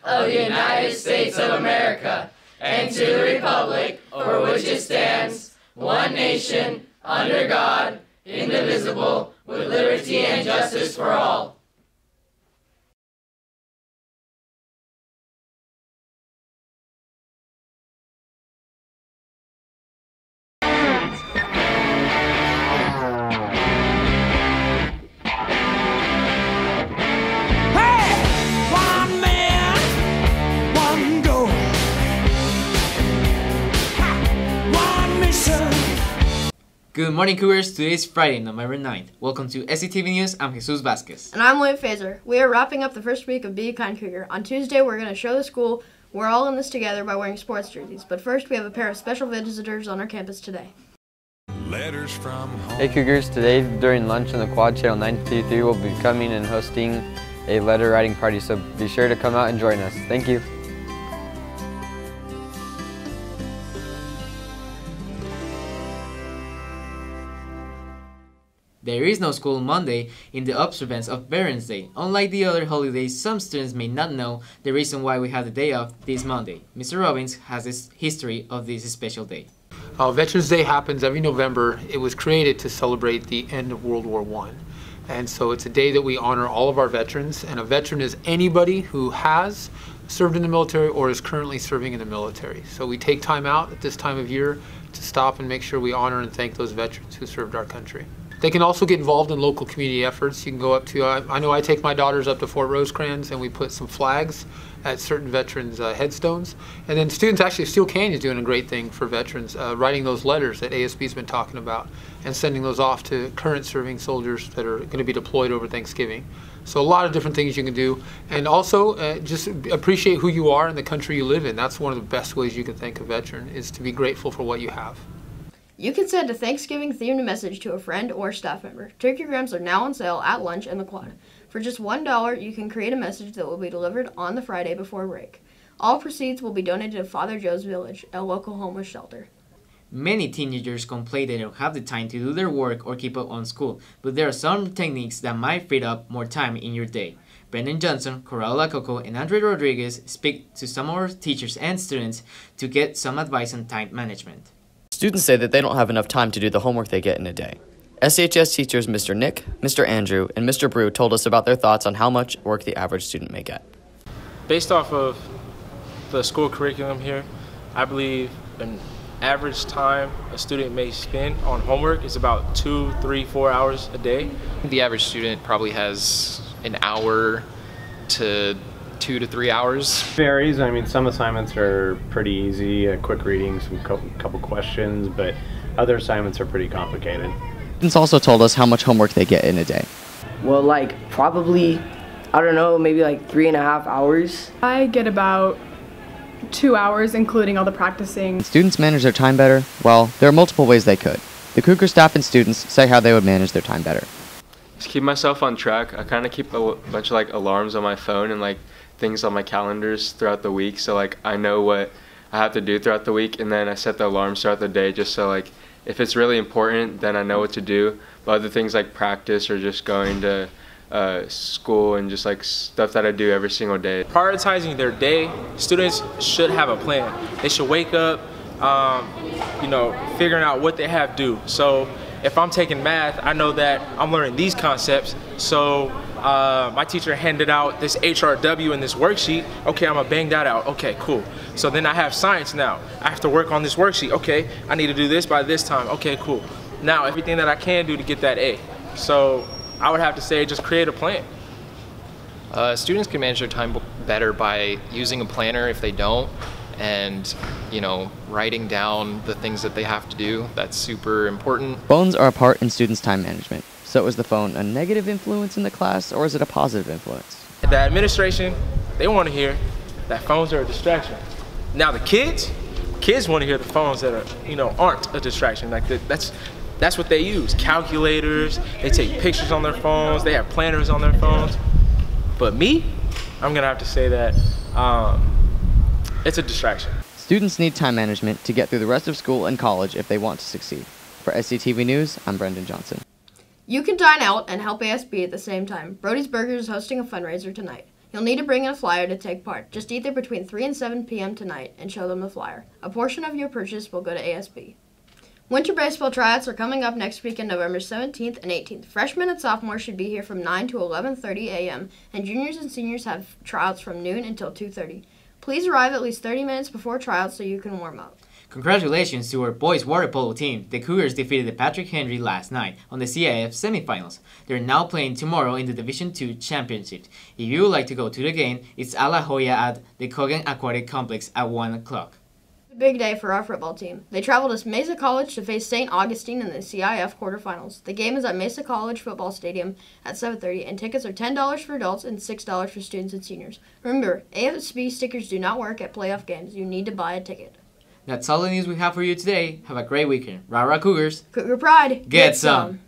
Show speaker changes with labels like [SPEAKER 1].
[SPEAKER 1] of the United States of America, and to the republic for which it stands, one nation, under God, indivisible, with liberty and justice for all.
[SPEAKER 2] Good morning, Cougars. Today is Friday, November 9th. Welcome to SCTV News. I'm Jesus Vasquez.
[SPEAKER 3] And I'm William Fazer. We are wrapping up the first week of Be a Kind Cougar. On Tuesday, we're going to show the school we're all in this together by wearing sports jerseys. But first, we have a pair of special visitors on our campus today.
[SPEAKER 4] Letters from home.
[SPEAKER 5] Hey Cougars, today during lunch on the Quad Channel 933 we'll be coming and hosting a letter writing party, so be sure to come out and join us. Thank you.
[SPEAKER 2] There is no school Monday in the observance of Veterans Day. Unlike the other holidays, some students may not know the reason why we have the day off this Monday. Mr. Robbins has this history of this special day.
[SPEAKER 6] Veterans Day happens every November. It was created to celebrate the end of World War I. And so it's a day that we honor all of our veterans, and a veteran is anybody who has served in the military or is currently serving in the military. So we take time out at this time of year to stop and make sure we honor and thank those veterans who served our country. They can also get involved in local community efforts. You can go up to, I know I take my daughters up to Fort Rosecrans and we put some flags at certain veterans' headstones. And then students, actually, Steel Canyon is doing a great thing for veterans, writing those letters that ASB's been talking about and sending those off to current serving soldiers that are going to be deployed over Thanksgiving. So a lot of different things you can do. And also just appreciate who you are and the country you live in. That's one of the best ways you can thank a veteran, is to be grateful for what you have.
[SPEAKER 3] You can send a Thanksgiving-themed message to a friend or staff member. Turkeygrams are now on sale at lunch in the Quad. For just $1, you can create a message that will be delivered on the Friday before break. All proceeds will be donated to Father Joe's Village, a local homeless shelter.
[SPEAKER 2] Many teenagers complain they don't have the time to do their work or keep up on school, but there are some techniques that might free up more time in your day. Brendan Johnson, Corrado Lacoco, and Andre Rodriguez speak to some of our teachers and students to get some advice on time management.
[SPEAKER 7] Students say that they don't have enough time to do the homework they get in a day. SCHS teachers Mr. Nick, Mr. Andrew, and Mr. Brew told us about their thoughts on how much work the average student may get.
[SPEAKER 8] Based off of the school curriculum here, I believe an average time a student may spend on homework is about 2, 3, 4 hours a day.
[SPEAKER 9] The average student probably has an hour to 2 to 3 hours.
[SPEAKER 10] Varies. I mean, some assignments are pretty easy, a quick reading, some couple questions, but other assignments are pretty complicated.
[SPEAKER 7] Students also told us how much homework they get in a day.
[SPEAKER 11] Well, like probably, I don't know, maybe like 3.5 hours.
[SPEAKER 12] I get about 2 hours, including all the practicing.
[SPEAKER 7] Students manage their time better? Well, there are multiple ways they could. The Cougar staff and students say how they would manage their time better.
[SPEAKER 13] Just keep myself on track. I kind of keep a bunch of alarms on my phone and things on my calendars throughout the week, so I know what I have to do throughout the week, and then I set the alarms throughout the day just so if it's really important, then I know what to do. But other things like practice or just going to school and just stuff that I do every single day.
[SPEAKER 8] Prioritizing their day, students should have a plan. They should wake up, figuring out what they have to do. So if I'm taking math, I know that I'm learning these concepts. So my teacher handed out this HRW in this worksheet. Okay, I'm gonna bang that out. Okay, cool. So then I have science now. I have to work on this worksheet. Okay, I need to do this by this time. Okay, cool. Now everything that I can do to get that A. So I would have to say just create a plan.
[SPEAKER 9] Students can manage their time better by using a planner if they don't, and writing down the things that they have to do. That's super important.
[SPEAKER 7] Phones are a part in students' time management. So is the phone a negative influence in the class, or is it a positive influence?
[SPEAKER 8] The administration, they want to hear that phones are a distraction. Now the kids want to hear the phones that are, aren't a distraction. That's what they use. Calculators, they take pictures on their phones, they have planners on their phones. But me, I'm gonna have to say that it's a distraction.
[SPEAKER 7] Students need time management to get through the rest of school and college if they want to succeed. For SCTV News, I'm Brendan Johnson.
[SPEAKER 3] You can dine out and help ASB at the same time. Brody's Burgers is hosting a fundraiser tonight. You'll need to bring in a flyer to take part. Just either between 3 and 7 p.m. tonight and show them the flyer. A portion of your purchase will go to ASB. Winter baseball tryouts are coming up next weekend, November 17th and 18th. Freshmen and sophomores should be here from 9 to 11:30 a.m., and juniors and seniors have tryouts from noon until 2:30. Please arrive at least 30 minutes before tryouts so you can warm up.
[SPEAKER 2] Congratulations to our boys water polo team. The Cougars defeated the Patrick Henry last night on the CIF semifinals. They're now playing tomorrow in the Division II Championship. If you would like to go to the game, it's a La Jolla at the Cogan Aquatic Complex at 1 o'clock.
[SPEAKER 3] It's a big day for our football team. They traveled to Mesa College to face St. Augustine in the CIF quarterfinals. The game is at Mesa College Football Stadium at 7:30, and tickets are $10 for adults and $6 for students and seniors. Remember, ASB stickers do not work at playoff games. You need to buy a ticket.
[SPEAKER 2] That's all the news we have for you today. Have a great weekend. Rah-rah Cougars.
[SPEAKER 3] Cougar Pride.
[SPEAKER 2] Get some.